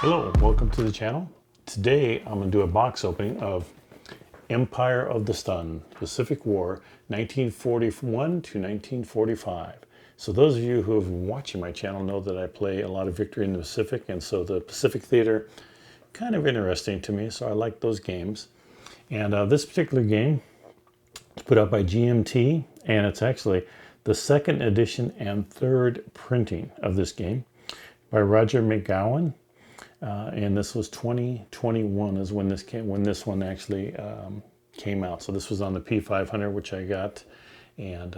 Hello, welcome to the channel. Today I'm going to do a box opening of Empire of the Sun, Pacific War, 1941 to 1945. So those of you who have been watching my channel know that I play a lot of Victory in the Pacific, and so the Pacific Theater, kind of interesting to me, so I like those games. And this particular game is put out by GMT, and it's actually the second edition and third printing of this game by Roger McGowan. And this was 2021 is when this one actually came out. So this was on the P500, which I got, and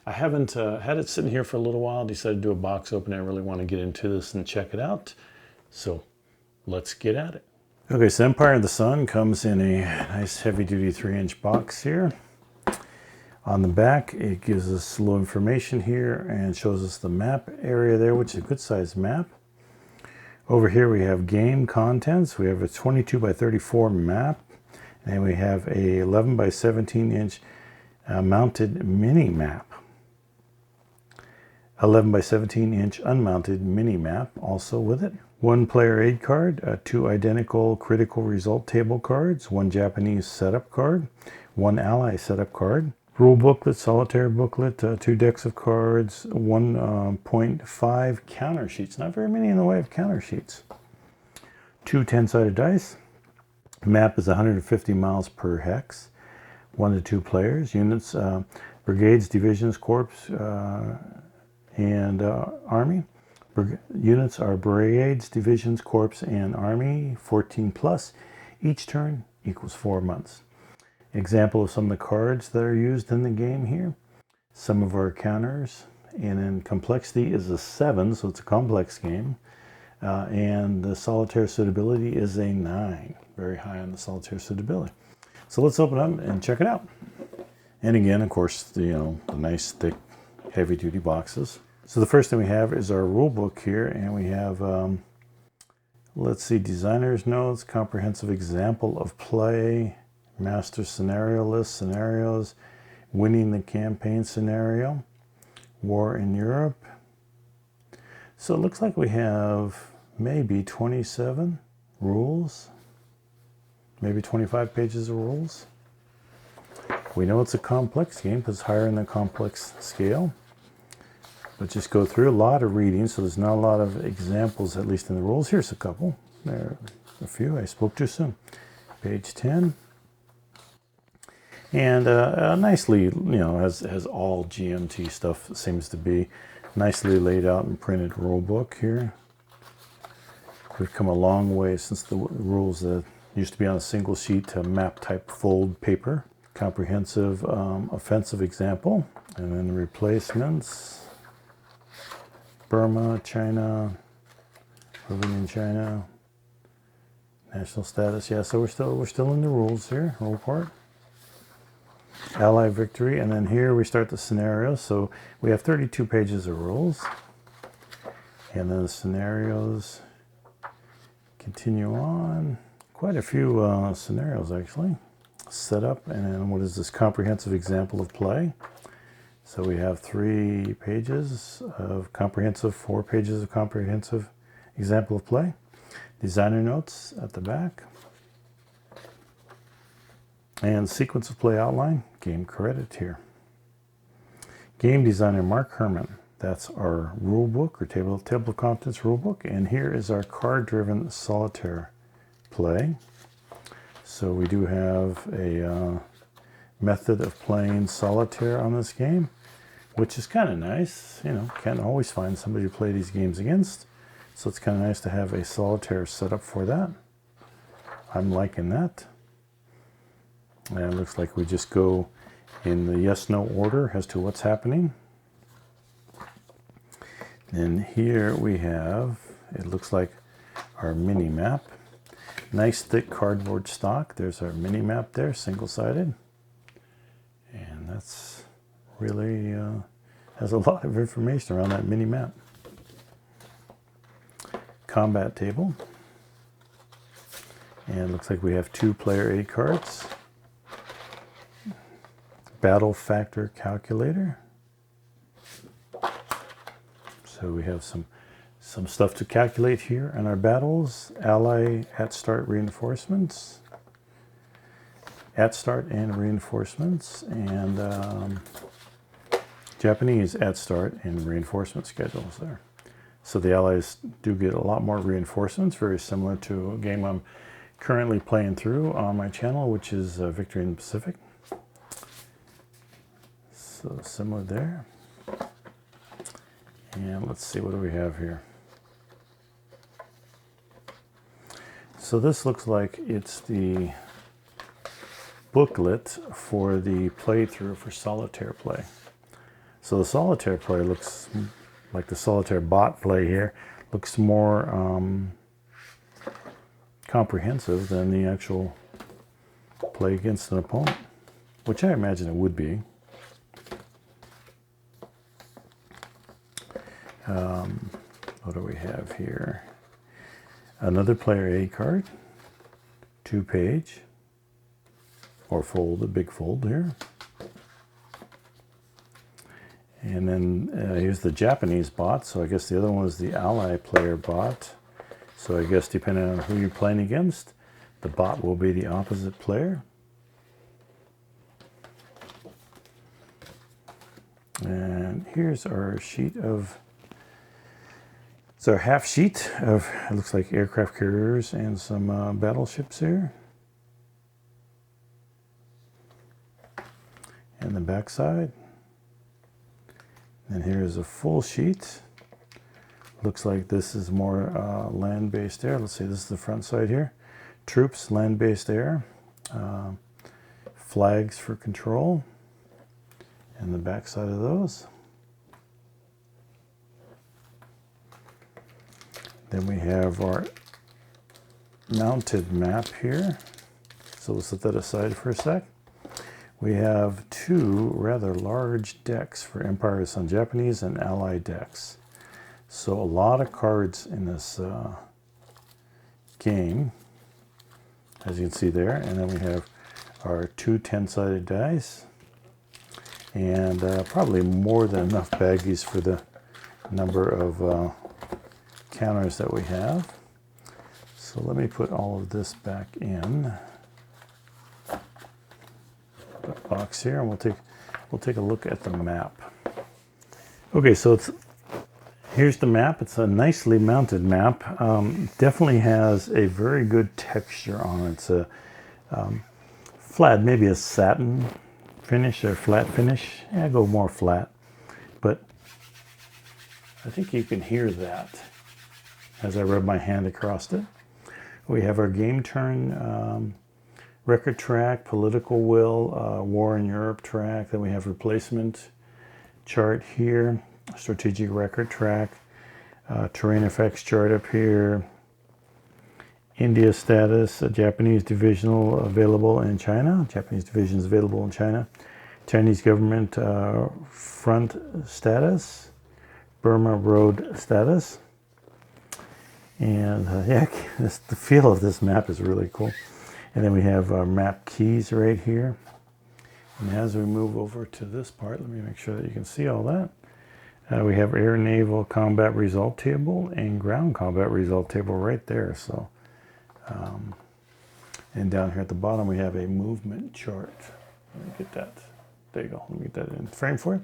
I haven't had it sitting here for a little while. Decided to do a box open. I really want to get into this and check it out. So let's get at it. Okay, so Empire of the Sun comes in a nice heavy-duty 3-inch box here. On the back, it gives us a little information here and shows us the map area there, which is a good-sized map. Over here we have game contents. We have a 22 by 34 map, and we have a 11 by 17 inch mounted mini map. 11 by 17 inch unmounted mini map also with it. One player aid card, 2 identical critical result table cards, 1 Japanese setup card, 1 ally setup card, rule booklet, solitaire booklet, 2 decks of cards, 1.5 counter sheets. Not very many in the way of counter sheets. 2 10-sided dice. Map is 150 miles per hex. 1 to 2 players. Units, brigades, divisions, corps, and army. Units are brigades, divisions, corps, and army. 14 plus. Each turn equals 4 months. Example of some of the cards that are used in the game here. Some of our counters, and then complexity is a 7, so it's a complex game. And the solitaire suitability is a 9, very high on the solitaire suitability. So let's open up and check it out. And again, of course, the nice thick, heavy-duty boxes. So the first thing we have is our rule book here, and we have let's see, designer's notes, comprehensive example of play. Master scenario list, scenarios, winning the campaign scenario, war in Europe. So it looks like we have maybe 27 rules, maybe 25 pages of rules. We know it's a complex game because it's higher in the complex scale. But just go through a lot of reading, so there's not a lot of examples, at least in the rules. Here's a couple. There are a few. I spoke too soon. Page 10. And nicely, as all GMT stuff seems to be, nicely laid out and printed rule book here. We've come a long way since the rules that used to be on a single sheet to map type fold paper. Comprehensive offensive example, and then replacements. Burma, China, living in China, national status. Yeah, so we're still in the rules here, rule part. Ally victory, and then here we start the scenario. So we have 32 pages of rules, and then the scenarios continue on. Quite a few scenarios actually. Setup, and then what is this? Comprehensive example of play. So we have 3 pages of comprehensive, 4 pages of comprehensive example of play. Designer notes at the back. And sequence of play outline, game credit here. Game designer Mark Herman. That's our rule book or table of contents rule book. And here is our card-driven solitaire play. So we do have a method of playing solitaire on this game, which is kind of nice. Can't always find somebody to play these games against. So it's kind of nice to have a solitaire setup for that. I'm liking that. And it looks like we just go in the yes-no order as to what's happening. And here we have, it looks like our mini map. Nice thick cardboard stock. There's our mini map there, single-sided. And that's really has a lot of information around that mini map. Combat table. And it looks like we have 2 player aid cards. Battle factor calculator. So we have some Some stuff to calculate here in our battles. Ally at start reinforcements. At start and reinforcements. And Japanese at start and reinforcement schedules there. So the Allies do get a lot more reinforcements, very similar to a game I'm currently playing through on my channel, which is Victory in the Pacific. So similar there. And let's see, what do we have here? So this looks like it's the booklet for the playthrough for solitaire play. So the solitaire play looks like the solitaire bot play here. Looks more comprehensive than the actual play against an opponent, which I imagine it would be. What do we have here? Another player aid card, 2-page, or fold, a big fold here. And then here's the Japanese bot, so I guess the other one is the ally player bot. So I guess depending on who you're playing against, the bot will be the opposite player. And here's our sheet of, it's our half sheet of, it looks like aircraft carriers and some battleships here. And the back side. And here's a full sheet. Looks like this is more land-based air. Let's see, this is the front side here. Troops, land-based air. Flags for control. And the back side of those. Then we have our mounted map here. So we'll set that aside for a sec. We have two rather large decks for Empire of the Sun, Japanese and Allied decks. So a lot of cards in this game, as you can see there. And then we have our two 10-sided dice. And probably more than enough baggies for the number of counters that we have. So let me put all of this back in the box here, and we'll take a look at the map. Okay, so here's the map. It's a nicely mounted map. Definitely has a very good texture on it. It's a flat, maybe a satin finish or flat finish. Yeah, I go more flat, but I think you can hear that as I rub my hand across it. We have our game turn record track, political will, war in Europe track. Then we have replacement chart here, strategic record track, terrain effects chart up here, India status, Japanese divisional available in China, Japanese divisions available in China, Chinese government front status, Burma road status. And yeah, the feel of this map is really cool. And then we have our map keys right here. And as we move over to this part, let me make sure that you can see all that. We have air naval combat result table and ground combat result table right there. So, and down here at the bottom we have a movement chart. Let me get that. There you go. Let me get that in frame for you.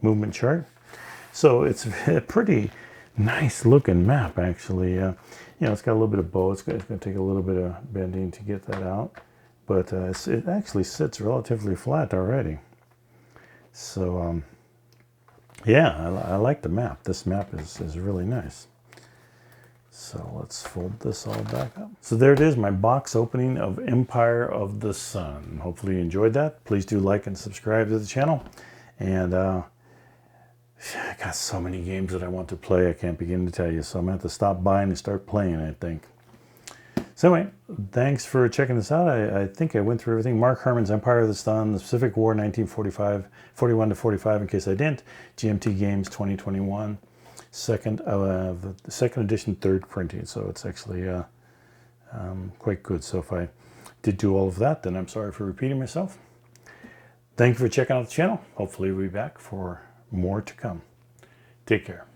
Movement chart. So it's a pretty nice looking map, actually. You know, it's got a little bit of bow. It's going to take a little bit of bending to get that out, but it actually sits relatively flat already. So yeah, I like the map. This map is really nice. So let's fold this all back up. So there it is, my box opening of Empire of the Sun. Hopefully you enjoyed that. Please do like and subscribe to the channel. And I got so many games that I want to play, I can't begin to tell you. So I'm going to have to stop buying and start playing, I think. So anyway, thanks for checking this out. I think I went through everything. Mark Herman's Empire of the Sun, the Pacific War 1941 to 45, in case I didn't. GMT Games 2021. Second edition, third printing. So it's actually quite good. So if I did do all of that, then I'm sorry for repeating myself. Thank you for checking out the channel. Hopefully we'll be back for more to come. Take care.